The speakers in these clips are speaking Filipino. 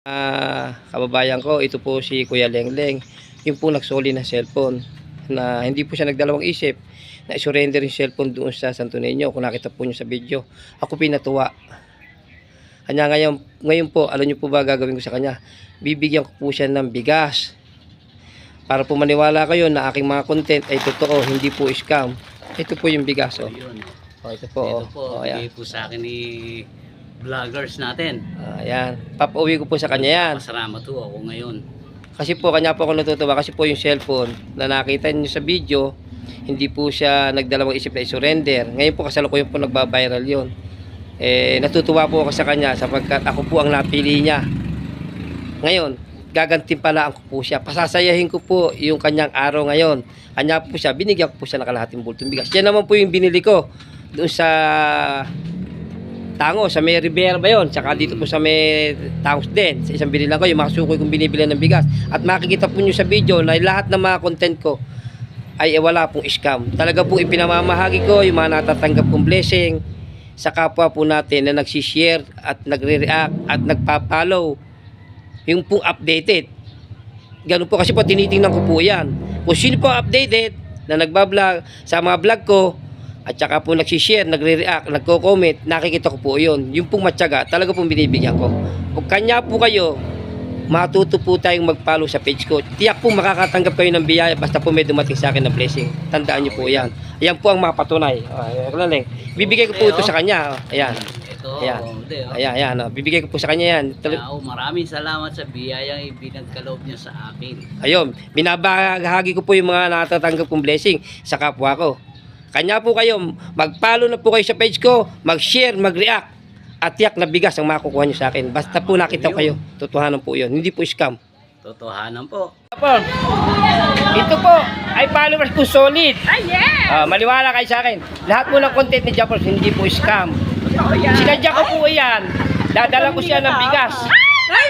Kababayan ko, ito po si Kuya Lengleng, yung po nagsoli ng cellphone na hindi po siya nagdalawang isip na isurrender yung cellphone doon sa Santo Niño. Kung nakita po nyo sa video, ako pinatuwa. Kanya ngayon po, alam nyo po ba gagawin ko sa kanya? Bibigyan ko po siya ng bigas para po maniwala kayo na aking mga content ay totoo, hindi po scam. Ito po yung bigas. Oh. Ito po. Ito po, bigay po sa akin ni vloggers natin. Ayan. Papauwi ko po sa kanya yan. Pasalamat po ako ngayon. Kasi po, kanya po ako natutuwa. Kasi po yung cellphone na nakita niyo sa video, hindi po siya nagdalawang isip na i-surrender. Ngayon po kasalukuyan po nagba-viral yun. Natutuwa po ako sa kanya sapagkat ako po ang napili niya. Ngayon, gagantimpalaan ko po siya. Pasasayahin ko po yung kanyang araw ngayon. Kanya po siya, binigyan ko po siya ng kalahating bultong bigas. Yan naman po yung binili ko doon sa Tango, sa may Rivera ba yun? Tsaka dito po sa may Tangos din. Sa isang binilan ko, yung mga sukoy kong binibili ng bigas. At makikita po nyo sa video na lahat ng mga content ko ay wala pong scam. Talaga po ipinamamahagi ko yung mga natatanggap kong blessing sa kapwa po natin na nagsishare at nagre-react at nagpa-follow. Yung pong updated. Ganun po kasi po tinitingnan ko po yan. Kung sino po updated na nagbablog sa mga vlog ko, at saka po nagsishare, nagre-react, nagko-comment, nakikita ko po yun. Yung pong matyaga, talaga pong binibigyan ko. Kung kanya po kayo, matuto po tayong mag-follow sa page ko. Tiyak po makakatanggap kayo ng biyaya basta po may dumating sa akin na blessing. Tandaan nyo po yan. Ayan po ang mga patunay. Bibigay ko po ito sa kanya. Ayan. Ito, ayan. Bibigay ko po sa kanya yan. Maraming salamat sa biyayang ibinagkaloob niya sa akin. Ayun, binabahagi ko po yung mga natatanggap kong blessing sa kapwa ko. Kanya po kayo, mag-follow na po kayo sa page ko, mag-share, mag-react, at tiyak na bigas ang makukuha nyo sa akin. Basta po nakita kayo, totohanan po yun, hindi po scam. Totohanan po. Ito po ay followers ko solid. Yes! Maliwala kayo sa akin. Lahat po ng content ni Japos, hindi po scam. Sinadya ko po yan, dadala ko siya ng bigas. Ay!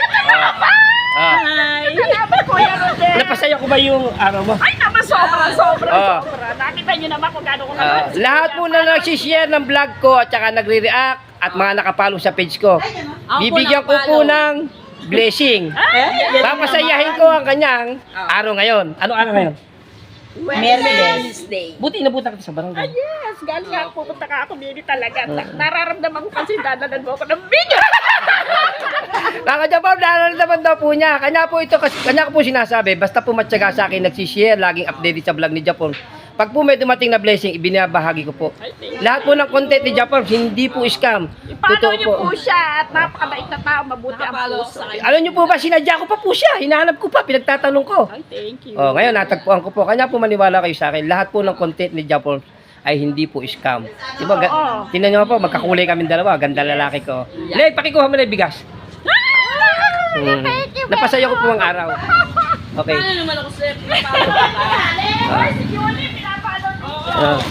Salamat po yan, Rodel! Napasaya ko ba yung araw mo? Ay, naman sobra. Nakita niyo naman kung gano'n ko naman. Lahat po na nagsishare ng vlog ko at saka nagre-react at mga nakapalo sa page ko, bibigyan ko po ng blessing. Papasayahin ko ang kanyang araw ngayon. Ano araw ngayon? Wednesday. Buti inabutan kita sa barangay. Yes, galing nga pupunta ka ako dito talaga. Nararamdaman ko kasi dadalan mo ako ng video. Kaka-Japon, naman daw po niya. Kanya ko po sinasabi, basta po matyaga sa akin, nagsishare, laging updated sa vlog ni Japon. Pag po may dumating na blessing, ibinabahagi ko po. Lahat po ng content ni Japon, hindi po scam. Ipalo niyo po siya at napakabait na tao, mabuti ang puso. Alam niyo po ba, sinadya ko pa po siya. Hinahanap ko pa, pinagtatanong ko. Ay, thank you. Ngayon, natagpuan ko po. Kanya po maniwala kayo sa akin. Lahat po ng content ni Japon ay hindi po scam. Diba, tingnan niyo po, magkakulay kami dalawa. Ganda lalaki ko. Lay, pakikuha mo na yung bigas. Napasaya ko po ang araw. Okay.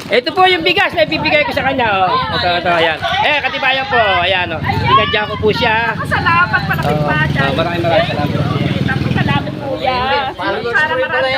Ito po yung bigas na ibibigay ko sa kanya. Ito, ayan. Katibayan po. Ayan, sinadya ko po siya. Salamat pala kay Pacha. Maraming salamat. Salamat po yan. Para marami